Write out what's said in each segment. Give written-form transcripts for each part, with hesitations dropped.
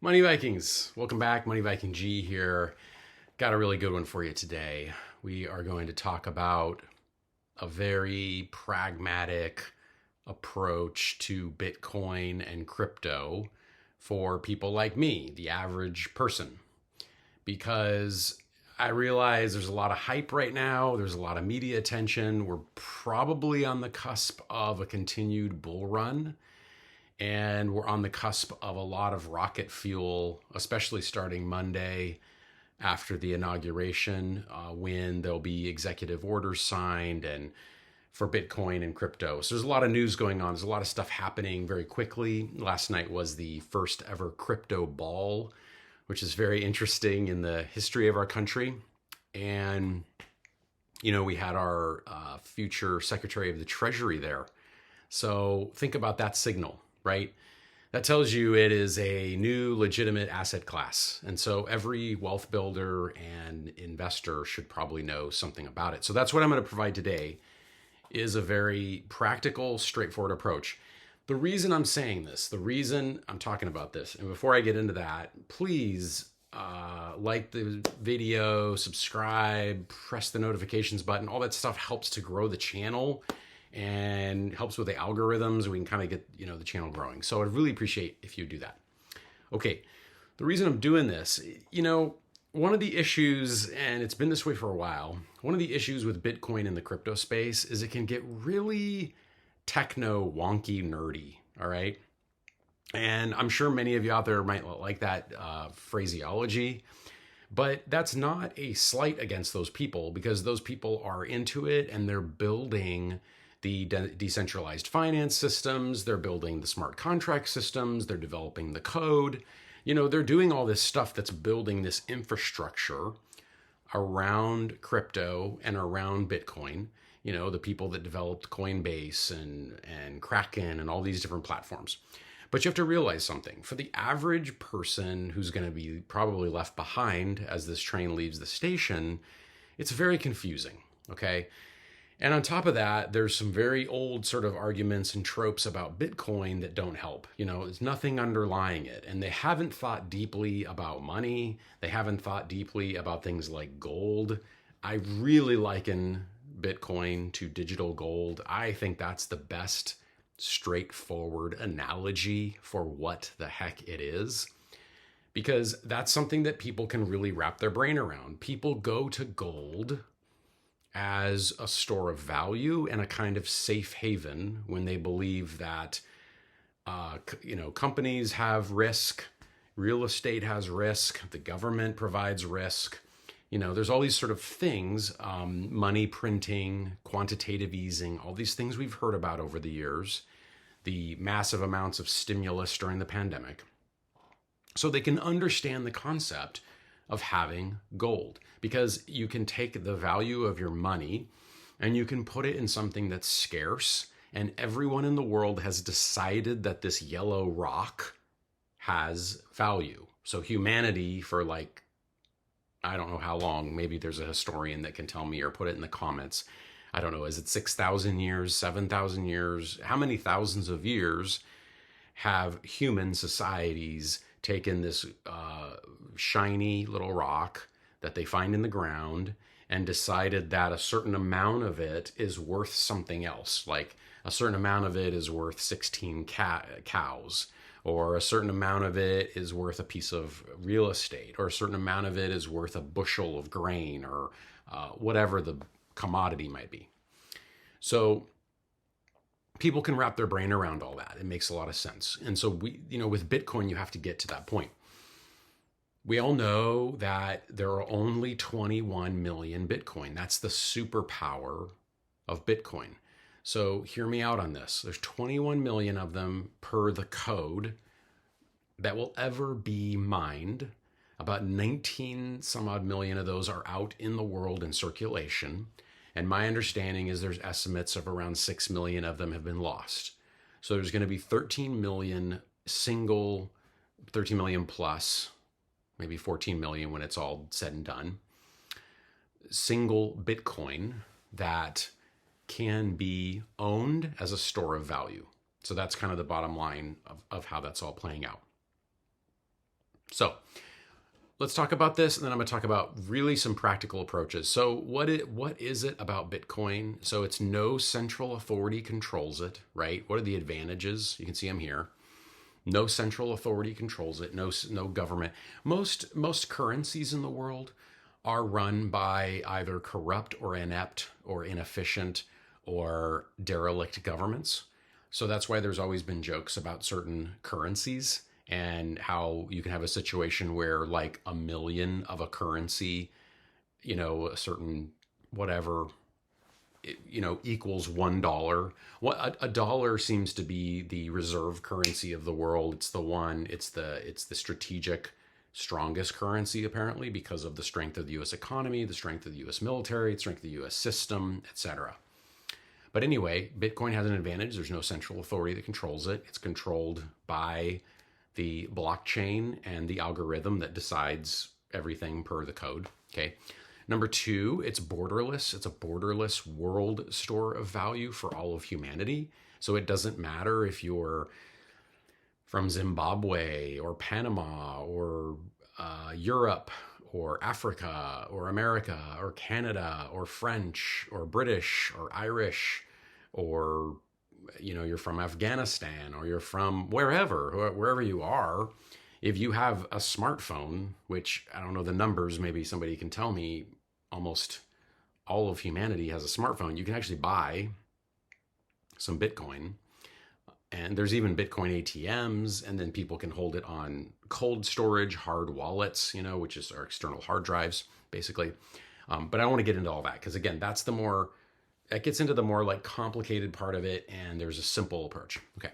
Money Vikings, welcome back. Money Viking G here. Got a really good one for you today. We are going to talk about a very pragmatic approach to Bitcoin and crypto for people like me, the average person, because I realize there's a lot of hype right now. There's a lot of media attention. We're probably on the cusp of a continued bull run, and we're on the cusp of a lot of rocket fuel, especially starting Monday after the inauguration, when there'll be executive orders signed and for Bitcoin and crypto. So there's a lot of news going on. There's a lot of stuff happening very quickly. Last night was the first ever crypto ball, which is very interesting in the history of our country. And, we had our future Secretary of the Treasury there. So think about that signal, right? That tells you it is a new legitimate asset class. And so every wealth builder and investor should probably know something about it. So that's what I'm going to provide today is a very practical, straightforward approach. The reason I'm saying this, the reason I'm talking about this, and before I get into that, please like the video, subscribe, press the notifications button. All that stuff helps to grow the channel and helps with the algorithms. We can kind of get, the channel growing. So I'd really appreciate if you do that. Okay. The reason I'm doing this, one of the issues, and it's been this way for a while, one of the issues with Bitcoin in the crypto space is it can get really techno wonky nerdy. All right. And I'm sure many of you out there might like that phraseology, but that's not a slight against those people, because those people are into it and they're building the decentralized finance systems, they're building the smart contract systems, they're developing the code. They're doing all this stuff that's building this infrastructure around crypto and around Bitcoin. The people that developed Coinbase and Kraken and all these different platforms. But you have to realize something. For the average person who's going to be probably left behind as this train leaves the station, it's very confusing, okay? And on top of that, there's some very old sort of arguments and tropes about Bitcoin that don't help. There's nothing underlying it. And they haven't thought deeply about money. They haven't thought deeply about things like gold. I really liken Bitcoin to digital gold. I think that's the best straightforward analogy for what the heck it is, because that's something that people can really wrap their brain around. People go to gold as a store of value and a kind of safe haven when they believe that companies have risk, real estate has risk, the government provides risk. There's all these sort of things, money printing, quantitative easing, all these things we've heard about over the years, the massive amounts of stimulus during the pandemic. So they can understand the concept of having gold, because you can take the value of your money and you can put it in something that's scarce, and everyone in the world has decided that this yellow rock has value. So humanity, for I don't know how long, maybe there's a historian that can tell me or put it in the comments. I don't know, is it 6,000 years, 7,000 years? How many thousands of years have human societies taken this shiny little rock that they find in the ground and decided that a certain amount of it is worth something else? Like a certain amount of it is worth 16 cows, or a certain amount of it is worth a piece of real estate, or a certain amount of it is worth a bushel of grain, or whatever the commodity might be. So people can wrap their brain around all that. It makes a lot of sense. And so with Bitcoin, you have to get to that point. We all know that there are only 21 million Bitcoin. That's the superpower of Bitcoin. So hear me out on this. There's 21 million of them per the code that will ever be mined. About 19 some odd million of those are out in the world in circulation. And my understanding is there's estimates of around 6 million of them have been lost. So there's going to be 13 million plus, maybe 14 million when it's all said and done, single Bitcoin that can be owned as a store of value. So that's kind of the bottom line of how that's all playing out. So let's talk about this, and then I'm going to talk about really some practical approaches. So what is it about Bitcoin? So it's no central authority controls it, right? What are the advantages? You can see them here. No central authority controls it. No government. Most currencies in the world are run by either corrupt or inept or inefficient or derelict governments. So that's why there's always been jokes about certain currencies and how you can have a situation where like a million of a currency, a certain whatever, equals $1. What a dollar seems to be the reserve currency of the world. It's the strategic strongest currency apparently because of the strength of the US economy, the strength of the US military, the strength of the US system, etc. But anyway, Bitcoin has an advantage. There's no central authority that controls it. It's controlled by the blockchain and the algorithm that decides everything per the code. Okay. Number two, it's borderless. It's a borderless world store of value for all of humanity. So it doesn't matter if you're from Zimbabwe or Panama or Europe or Africa or America or Canada or French or British or Irish or you're from Afghanistan or you're from wherever you are. If you have a smartphone, which I don't know the numbers, maybe somebody can tell me, almost all of humanity has a smartphone, you can actually buy some Bitcoin. And there's even Bitcoin ATMs, and then people can hold it on cold storage, hard wallets, which is our external hard drives, basically. But I don't want to get into all that because, again, that gets into the more like complicated part of it, and there's a simple approach. Okay,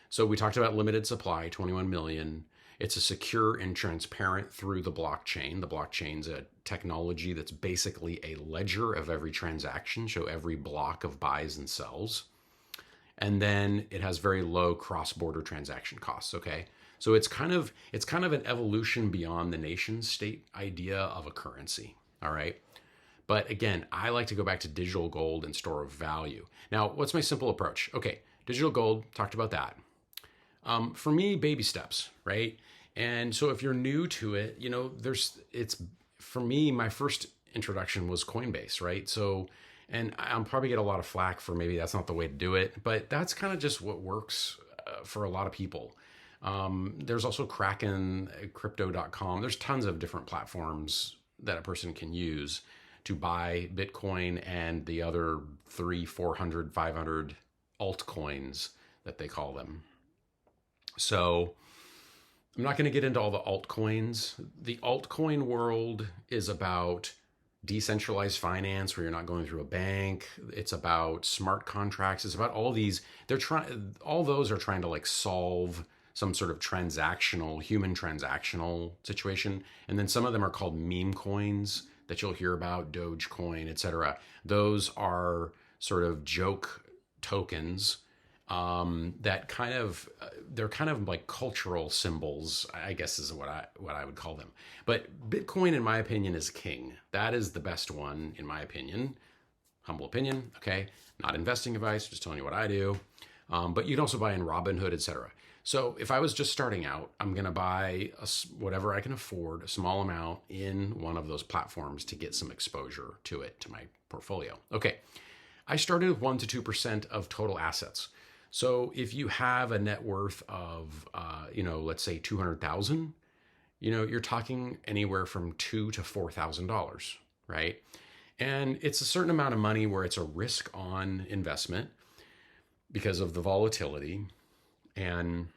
so we talked about limited supply, 21 million. It's a secure and transparent through the blockchain. The blockchain's a technology that's basically a ledger of every transaction, show every block of buys and sells. And then it has very low cross-border transaction costs, okay? So it's kind of an evolution beyond the nation state idea of a currency, all right? But again, I like to go back to digital gold and store of value. Now, what's my simple approach? Okay, digital gold, talked about that. For me, baby steps, right? And so if you're new to it, for me, my first introduction was Coinbase, right? So, and I'll probably get a lot of flack for maybe that's not the way to do it, but that's kind of just what works for a lot of people. There's also Kraken, crypto.com. There's tons of different platforms that a person can use to buy Bitcoin and the other 300, 400, 500 altcoins that they call them. So I'm not going to get into all the altcoins. The altcoin world is about decentralized finance where you're not going through a bank. It's about smart contracts. It's about all these. All those are trying to like solve some sort of human transactional situation. And then some of them are called meme coins that you'll hear about, Dogecoin, etc. Those are sort of joke tokens that they're kind of like cultural symbols, I guess is what I would call them. But Bitcoin, in my opinion, is king. That is the best one, in my opinion. Humble opinion, okay? Not investing advice, just telling you what I do. But you can also buy in Robinhood, etc. So if I was just starting out, I'm going to buy whatever I can afford, a small amount in one of those platforms to get some exposure to it, to my portfolio. Okay, I started with 1 to 2% of total assets. So if you have a net worth of, let's say 200,000, you're talking anywhere from $2,000 to $4,000, right? And it's a certain amount of money where it's a risk on investment because of the volatility. And,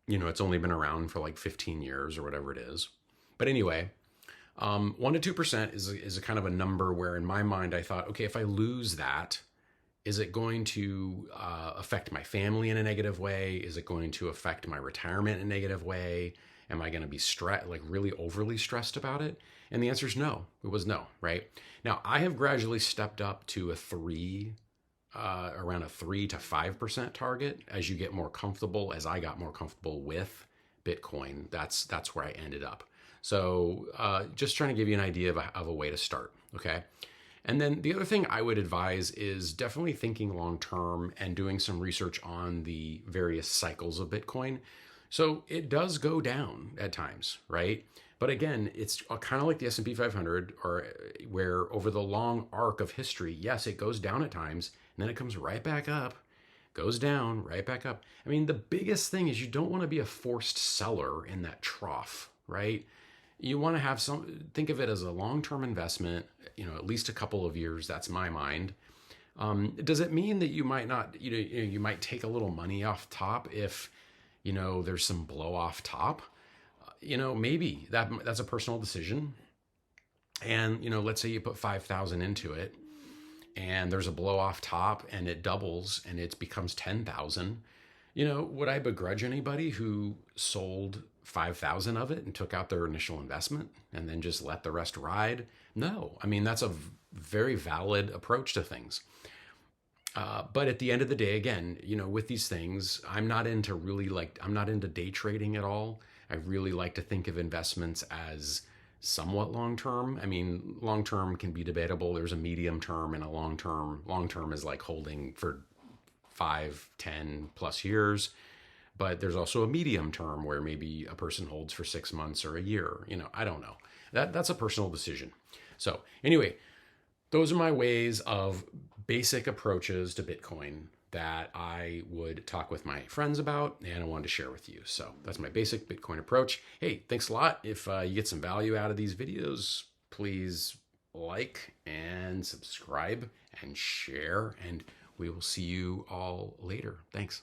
it's only been around for like 15 years or whatever it is. But anyway, 1 to 2% is a kind of a number where in my mind I thought, okay, if I lose that, is it going to affect my family in a negative way? Is it going to affect my retirement in a negative way? Am I going to be really overly stressed about it? And the answer is no. It was no, right? Now, I have gradually stepped up to around a 3 to 5% target as you get more comfortable, as I got more comfortable with Bitcoin. That's where I ended up. So just trying to give you an idea of a way to start, okay? And then the other thing I would advise is definitely thinking long term and doing some research on the various cycles of Bitcoin. So it does go down at times, right? But again, it's kind of like the S&P 500, or where over the long arc of history, yes, it goes down at times, and then it comes right back up, goes down, right back up. I mean, the biggest thing is you don't want to be a forced seller in that trough, right? You want to have think of it as a long-term investment, at least a couple of years. That's my mind. Does it mean that you might not, you might take a little money off top if, there's some blow off top? Maybe that's a personal decision. And, let's say you put 5,000 into it and there's a blow off top and it doubles and it becomes 10,000. Would I begrudge anybody who sold 5,000 of it and took out their initial investment and then just let the rest ride? No. I mean, that's a very valid approach to things. But at the end of the day, again, with these things, I'm not into day trading at all. I really like to think of investments as somewhat long term. I mean, long term can be debatable. There's a medium term and a long term. Long term is like holding for 5, 10 plus years. But there's also a medium term where maybe a person holds for 6 months or a year. I don't know. That's a personal decision. So anyway, those are my ways of basic approaches to Bitcoin that I would talk with my friends about and I wanted to share with you. So that's my basic Bitcoin approach. Hey, thanks a lot. If you get some value out of these videos, please like and subscribe and share, and we will see you all later. Thanks.